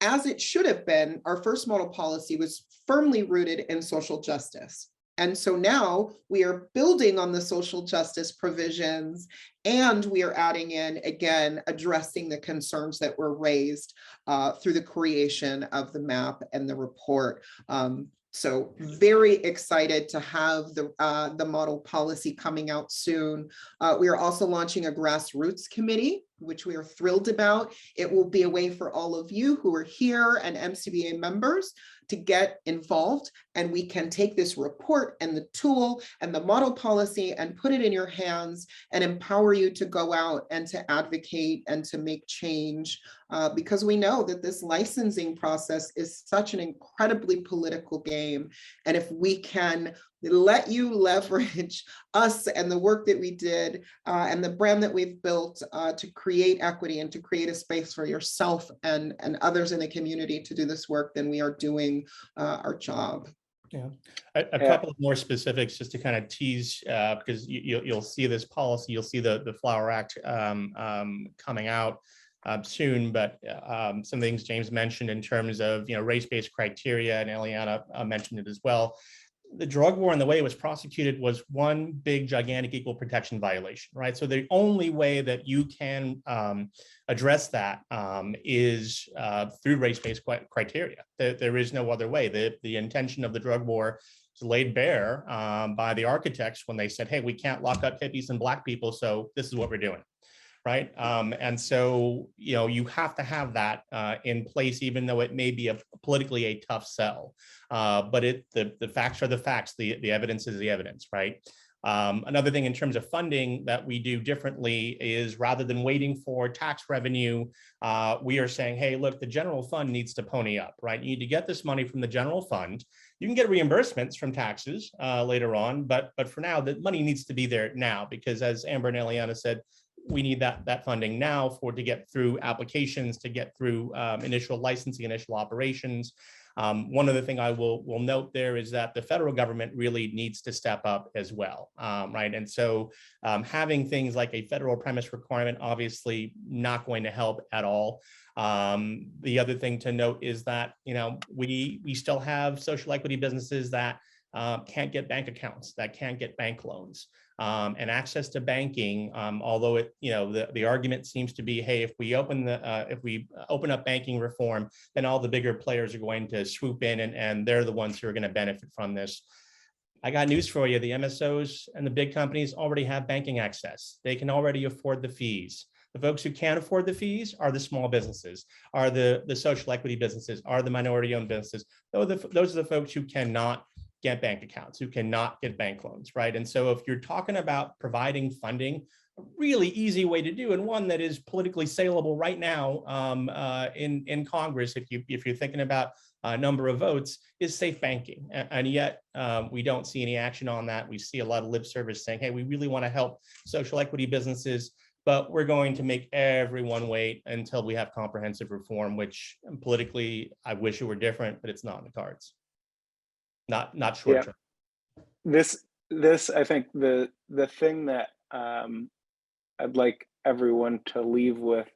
as it should have been, our first model policy was firmly rooted in social justice. And so now we are building on the social justice provisions, and we are adding in, again, addressing the concerns that were raised through the creation of the map and the report. So very excited to have the model policy coming out soon. We are also launching a Grassroots Committee, which we are thrilled about. It will be a way for all of you who are here and MCBA members to get involved, and we can take this report and the tool and the model policy and put it in your hands and empower you to go out and to advocate and to make change, because we know that this licensing process is such an incredibly political game. And if we can let you leverage us and the work that we did and the brand that we've built to create equity and to create a space for yourself and others in the community to do this work, then we are doing our job. Yeah, a couple of more specifics just to kind of tease, because you'll see this policy, you'll see the Flower Act coming out soon, but some things James mentioned in terms of race-based criteria, and Eliana mentioned it as well. the drug war and the way it was prosecuted was one big, gigantic equal protection violation, right? So the only way that you can address that is through race-based criteria. There is no other way. The intention of the drug war is laid bare by the architects when they said, hey, we can't lock up hippies and Black people, so this is what we're doing. Right. And so, you have to have that in place, even though it may be politically a tough sell. But the facts are the facts. The evidence is the evidence. Right. Another thing in terms of funding that we do differently is rather than waiting for tax revenue, we are saying, hey, look, the general fund needs to pony up. Right. You need to get this money from the general fund. You can get reimbursements from taxes later on. But for now, the money needs to be there now, because as Amber and Eliana said, we need that funding now to get through applications, to get through initial licensing, initial operations. One other thing I will note there is that the federal government really needs to step up as well, right? And so having things like a federal premise requirement, obviously not going to help at all. The other thing to note is that, we still have social equity businesses that can't get bank accounts, that can't get bank loans. And access to banking, although the argument seems to be, hey, if we open up banking reform, then all the bigger players are going to swoop in, and they're the ones who are going to benefit from this. I got news for you: the MSOs and the big companies already have banking access. They can already afford the fees. The folks who can't afford the fees are the small businesses, are the social equity businesses, are the minority-owned businesses. Those are the folks who cannot get bank accounts, who cannot get bank loans, right? And so if you're talking about providing funding, a really easy way to do, and one that is politically saleable right now in Congress, if you're thinking about a number of votes, is safe banking. And yet we don't see any action on that. We see a lot of lip service saying, hey, we really want to help social equity businesses, but we're going to make everyone wait until we have comprehensive reform, which politically, I wish it were different, but it's not in the cards. Not short term. This I think the thing that I'd like everyone to leave with,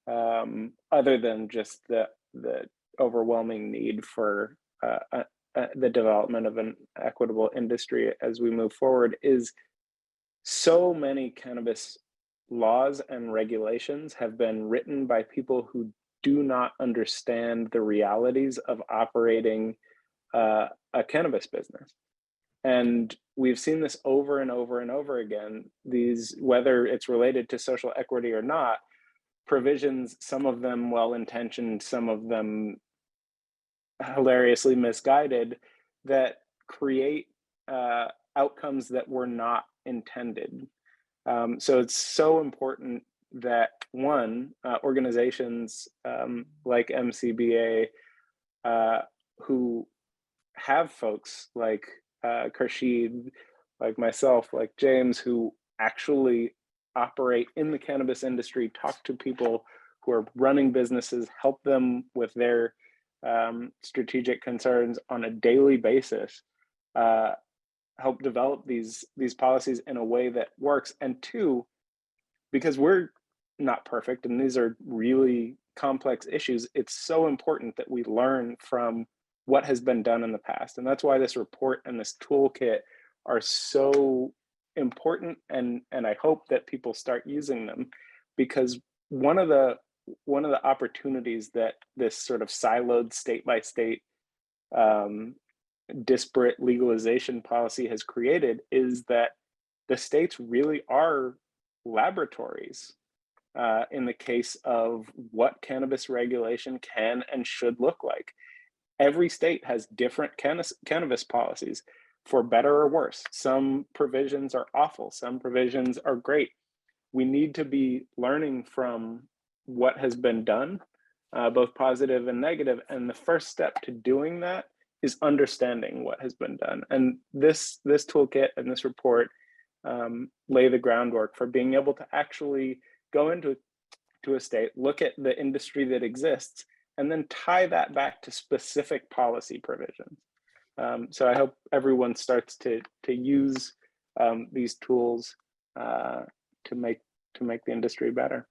other than just the overwhelming need for the development of an equitable industry as we move forward, is so many cannabis laws and regulations have been written by people who do not understand the realities of operating a cannabis business. And we've seen this over and over and over again, these, whether it's related to social equity or not, provisions, some of them well-intentioned, some of them hilariously misguided, that create outcomes that were not intended. So it's so important that, one, organizations like MCBA, who have folks like Kharshid, like myself, like James, who actually operate in the cannabis industry, talk to people who are running businesses, help them with their strategic concerns on a daily basis, help develop these policies in a way that works. And two, because we're not perfect and these are really complex issues, it's so important that we learn from what has been done in the past. And that's why this report and this toolkit are so important, and I hope that people start using them, because one of the opportunities that this sort of siloed state by state disparate legalization policy has created is that the states really are laboratories in the case of what cannabis regulation can and should look like. Every state has different cannabis policies, for better or worse. Some provisions are awful, some provisions are great. We need to be learning from what has been done, both positive and negative. And the first step to doing that is understanding what has been done. And this toolkit and this report lay the groundwork for being able to actually go into a state, look at the industry that exists, and then tie that back to specific policy provisions. So I hope everyone starts to use these tools to make the industry better.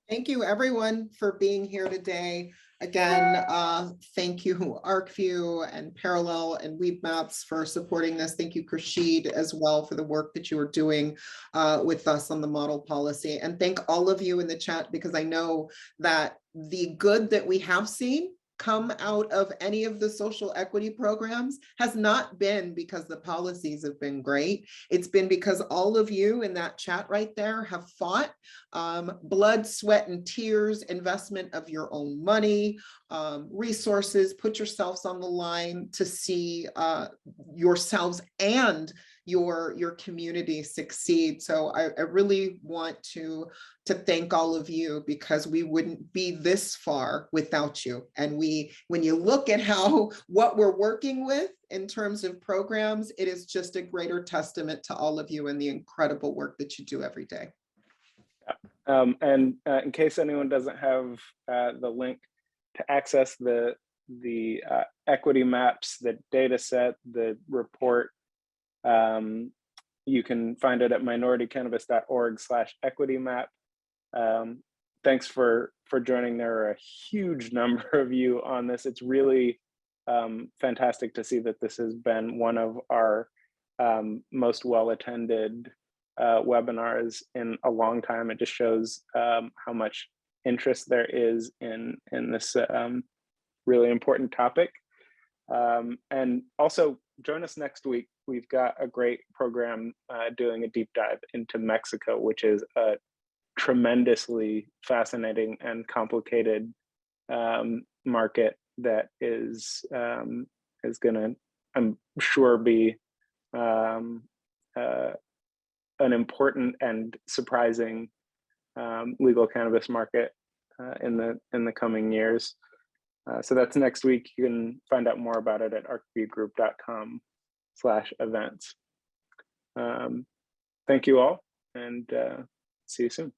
Thank you, everyone, for being here today. Again, thank you, Arcview and Parallel and Weed Maps for supporting this. Thank you, Krashid, as well, for the work that you are doing with us on the model policy. And thank all of you in the chat, because I know that the good that we have seen come out of any of the social equity programs has not been because the policies have been great. It's been because all of you in that chat right there have fought blood, sweat, and tears, investment of your own money, resources, put yourselves on the line to see yourselves and your community succeed. So I really want to thank all of you, because we wouldn't be this far without you. And when you look at what we're working with in terms of programs, it is just a greater testament to all of you and the incredible work that you do every day. In case anyone doesn't have the link to access the equity maps, the data set, the report, you can find it at minoritycannabis.org/equity-map. Thanks for joining. There are a huge number of you on this. It's really fantastic to see that this has been one of our most well-attended webinars in a long time. It just shows how much interest there is in this really important topic. And also join us next week. We've got a great program doing a deep dive into Mexico, which is a tremendously fascinating and complicated market that is gonna, I'm sure, be an important and surprising legal cannabis market in the coming years. So that's next week. You can find out more about it at arcviewgroup.com/events. Thank you all, and see you soon.